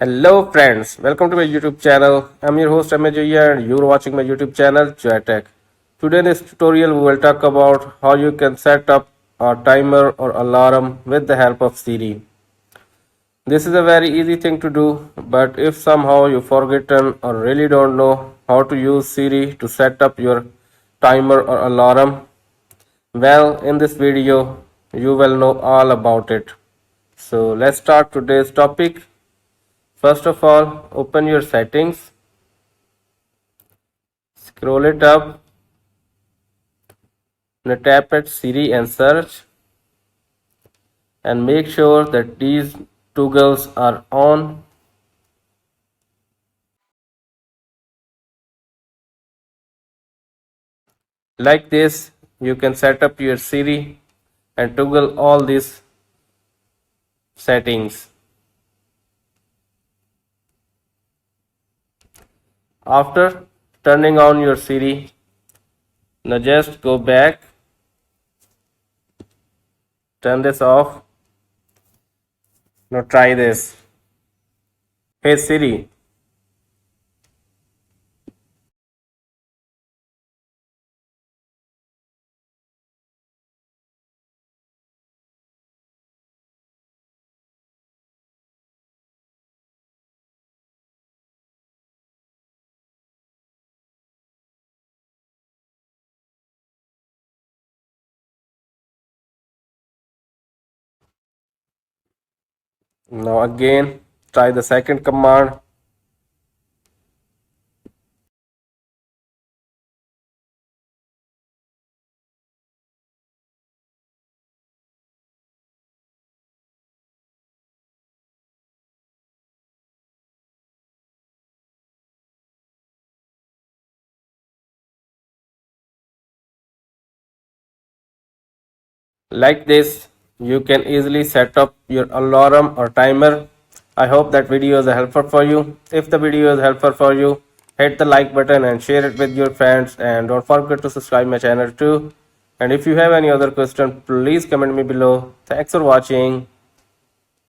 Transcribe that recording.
Hello friends, welcome to my YouTube channel. I'm your host Amajaya and you're watching my YouTube channel Joytech. Today in this tutorial we will talk about how you can set up a timer or alarm with the help of Siri. This is a very easy thing to do, but if somehow you've forgotten or really don't know how to use Siri to set up your timer or alarm, well, in this video you will know all about it. So let's start today's topic. First of all, open your settings, scroll it up, and tap at Siri and search, and make sure that these toggles are on. Like this, you can set up your Siri and toggle all these settings. After turning on your Siri, now just go back, turn this off. Now try this. Hey Siri, now again try the second command. Like this, you can easily set up your alarm or timer. I hope that video is helpful for you. If the video is helpful for you, hit the like button and share it with your friends, and don't forget to subscribe my channel too. And if you have any other question, please comment me below. Thanks for watching.